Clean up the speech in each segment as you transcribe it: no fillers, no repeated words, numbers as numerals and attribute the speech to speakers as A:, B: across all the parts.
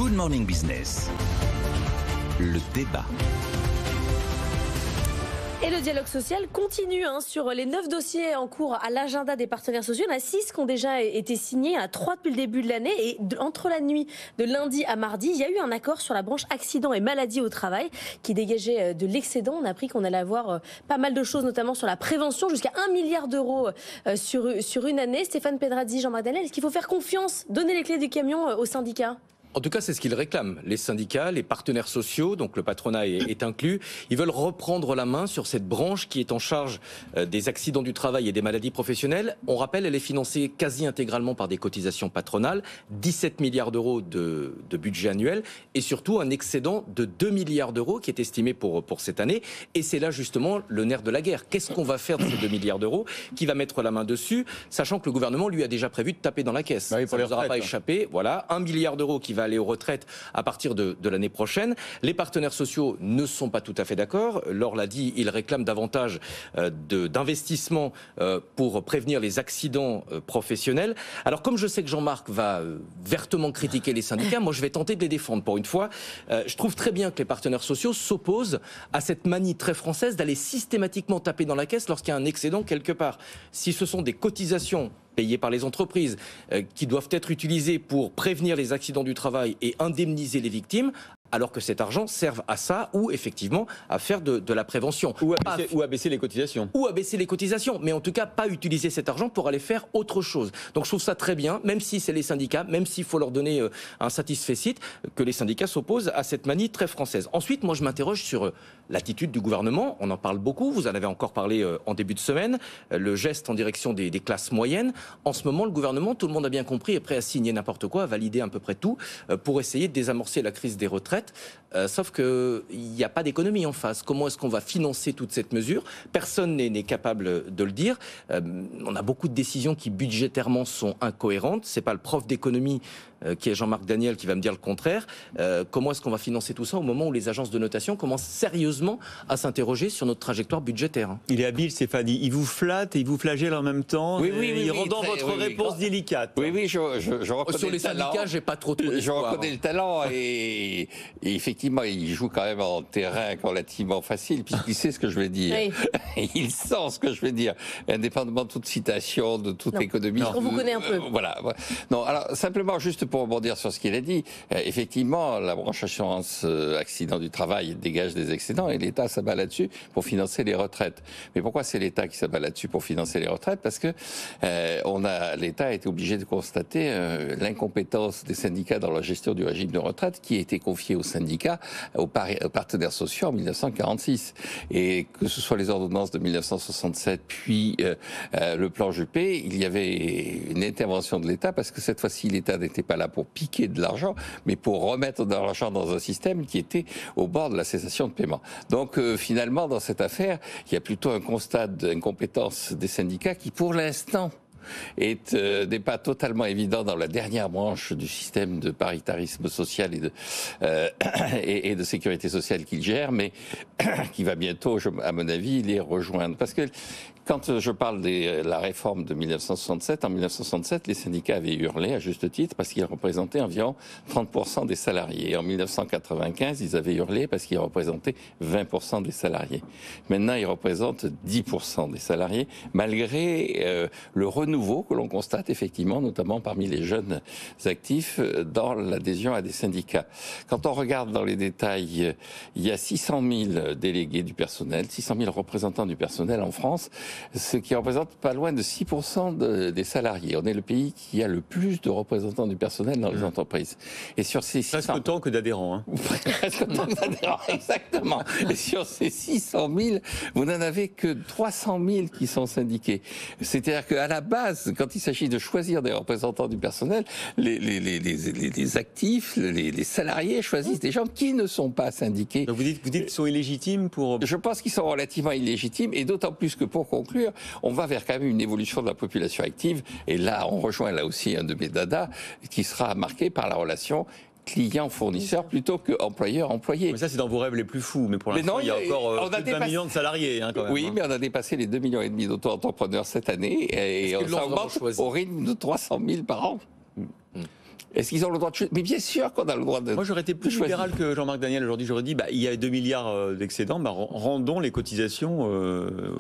A: Good Morning Business, le débat.
B: Et le dialogue social continue sur les 9 dossiers en cours à l'agenda des partenaires sociaux. Il y en a 6 qui ont déjà été signés, il y en a 3 depuis le début de l'année. Et entre la nuit de lundi à mardi, il y a eu un accord sur la branche accident et maladie au travail qui dégageait de l'excédent. On a appris qu'on allait avoir pas mal de choses, notamment sur la prévention, jusqu'à 1 milliard d'euros sur une année. Stéphane Pedrazzi, Jean-Marc Daniel, est-ce qu'il faut faire confiance, donner les clés du camion aux syndicats ?
C: En tout cas, c'est ce qu'ils réclament. Les syndicats, les partenaires sociaux, donc le patronat est inclus, ils veulent reprendre la main sur cette branche qui est en charge des accidents du travail et des maladies professionnelles. On rappelle, elle est financée quasi intégralement par des cotisations patronales, 17 milliards d'euros de budget annuel et surtout un excédent de 2 milliards d'euros qui est estimé pour cette année. Et c'est là justement le nerf de la guerre. Qu'est-ce qu'on va faire de ces 2 milliards d'euros ? Qui va mettre la main dessus, sachant que le gouvernement lui a déjà prévu de taper dans la caisse.
D: Bah oui,
C: ça ne nous aura pas échappé. Voilà, 1 milliard d'euros qui va aller aux retraites à partir de l'année prochaine. Les partenaires sociaux ne sont pas tout à fait d'accord. Laure l'a dit, ils réclament davantage d'investissements pour prévenir les accidents professionnels. Alors comme je sais que Jean-Marc va vertement critiquer les syndicats, moi je vais tenter de les défendre pour une fois. Je trouve très bien que les partenaires sociaux s'opposent à cette manie très française d'aller systématiquement taper dans la caisse lorsqu'il y a un excédent quelque part. Si ce sont des cotisations payés par les entreprises, qui doivent être utilisés pour prévenir les accidents du travail et indemniser les victimes, alors que cet argent serve à ça ou effectivement à faire de la prévention.
D: Ou à baisser les cotisations.
C: Ou à baisser les cotisations, mais en tout cas pas utiliser cet argent pour aller faire autre chose. Donc je trouve ça très bien, même si c'est les syndicats, même s'il faut leur donner un satisfecit, que les syndicats s'opposent à cette manie très française. Ensuite, moi je m'interroge sur l'attitude du gouvernement, on en parle beaucoup, vous en avez encore parlé en début de semaine, le geste en direction des classes moyennes. En ce moment, le gouvernement, tout le monde a bien compris, est prêt à signer n'importe quoi, à valider à peu près tout, pour essayer de désamorcer la crise des retraites. Sauf qu'il n'y a pas d'économie en face. Comment est-ce qu'on va financer toute cette mesure ? Personne n'est capable de le dire. On a beaucoup de décisions qui budgétairement sont incohérentes. C'est pas le prof d'économie qui est Jean-Marc Daniel qui va me dire le contraire. Comment est-ce qu'on va financer tout ça au moment où les agences de notation commencent sérieusement à s'interroger sur notre trajectoire budgétaire ?
D: Il est habile, Stéphanie. Il vous flatte et il vous flagelle en même temps. Il rend votre réponse délicate.
E: Oui, je reconnais
C: sur les syndicats, j'ai pas trop d'espoir.
E: Je reconnais le talent et effectivement, il joue quand même en terrain relativement facile puisqu'il sait ce que je vais dire. Oui. Il sent ce que je vais dire, indépendamment de toute citation, de toute économie.
B: On vous connaît un peu.
E: Voilà. Non, alors simplement juste pour rebondir sur ce qu'il a dit, effectivement, la branche assurance accident du travail dégage des excédents et l'État s'abat là-dessus pour financer les retraites. Mais pourquoi c'est l'État qui s'abat là-dessus pour financer les retraites ? Parce que l'État a été obligé de constater l'incompétence des syndicats dans la gestion du régime de retraite qui a été confiée aux syndicats, aux partenaires sociaux en 1946. Et que ce soit les ordonnances de 1967 puis le plan Juppé, il y avait une intervention de l'État parce que cette fois-ci l'État n'était pas là pour piquer de l'argent, mais pour remettre de l'argent dans un système qui était au bord de la cessation de paiement. Donc finalement, dans cette affaire, il y a plutôt un constat d'incompétence des syndicats qui, pour l'instant, n'est pas totalement évident dans la dernière branche du système de paritarisme social et de sécurité sociale qu'il gère, mais qui va bientôt, à mon avis, les rejoindre. Parce que quand je parle de la réforme de 1967, en 1967, les syndicats avaient hurlé, à juste titre, parce qu'ils représentaient environ 30% des salariés. Et en 1995, ils avaient hurlé parce qu'ils représentaient 20% des salariés. Maintenant, ils représentent 10% des salariés, malgré le renouveau que l'on constate effectivement, notamment parmi les jeunes actifs, dans l'adhésion à des syndicats. Quand on regarde dans les détails, il y a 600 000 délégués du personnel, 600 000 représentants du personnel en France, ce qui représente pas loin de 6% des salariés. On est le pays qui a le plus de représentants du personnel dans les entreprises. Et sur ces 600...
D: Presque autant que d'adhérents. Hein.
E: Presque autant que d'adhérents, exactement. Et sur ces 600 000, vous n'en avez que 300 000 qui sont syndiqués. C'est-à-dire qu'à la base, quand il s'agit de choisir des représentants du personnel, les actifs, les salariés choisissent des gens qui ne sont pas syndiqués.
D: Donc vous dites qu'ils sont illégitimes pour...
E: Je pense qu'ils sont relativement illégitimes, et d'autant plus que pour conclure, on va vers quand même une évolution de la population active, et là on rejoint là aussi un de mes dadas, qui sera marqué par la relation client-fournisseur plutôt que employeur-employé.
D: Mais ça, c'est dans vos rêves les plus fous. Mais pour l'instant, il y a encore plus de 20 millions de salariés. Quand même,
E: oui, mais on a dépassé les 2,5 millions d'auto-entrepreneurs cette année et on s'augmente au rythme de 300 000 par an. Est-ce qu'ils ont le droit de choisir? Mais bien sûr qu'on a le droit de.
D: Moi, j'aurais été plus libéral que Jean-Marc Daniel aujourd'hui. J'aurais dit, il y a 2 milliards d'excédents, rendons les cotisations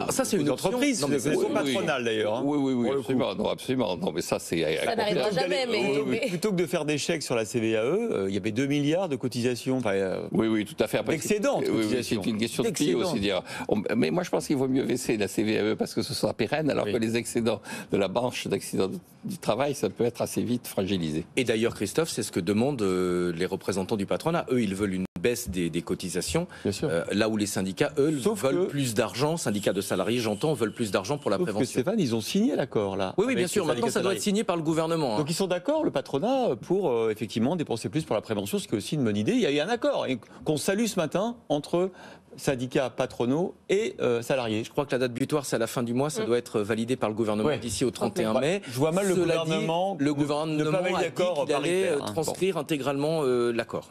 C: ça, c'est une
D: entreprise.
C: Non, mais
D: c'est patronale d'ailleurs.
E: Oui, absolument. Non, absolument. Non, mais ça, c'est.
B: Ça n'arrivera jamais. Mais...
D: Plutôt que de faire des chèques sur la CVAE, il y avait 2 milliards de cotisations.
E: Oui, tout à fait.
D: D'excédents.
E: C'est une question de prix aussi. Dire. Mais moi, je pense qu'il vaut mieux baisser la CVAE parce que ce sera pérenne, alors que les excédents de la branche d'accident du travail, ça peut être assez vite fragilisé.
C: Et d'ailleurs, Christophe, c'est ce que demandent les représentants du patronat. Eux, ils veulent une baisse des cotisations, là où les syndicats, eux, veulent plus d'argent. Syndicats de salariés, j'entends, veulent plus d'argent pour la prévention.
D: Que Stéphane, ils ont signé l'accord là.
C: Oui, bien sûr. Maintenant, ça doit être signé par le gouvernement.
D: Donc ils sont d'accord, le patronat, pour effectivement dépenser plus pour la prévention, ce qui est aussi une bonne idée. Il y a eu un accord qu'on salue ce matin entre syndicats patronaux et salariés.
C: Je crois que la date butoir, c'est à la fin du mois. Ça doit être validé par le gouvernement d'ici au 31 mai.
D: Je vois mal le gouvernement
C: ne pas valider d'accord, transcrire intégralement l'accord.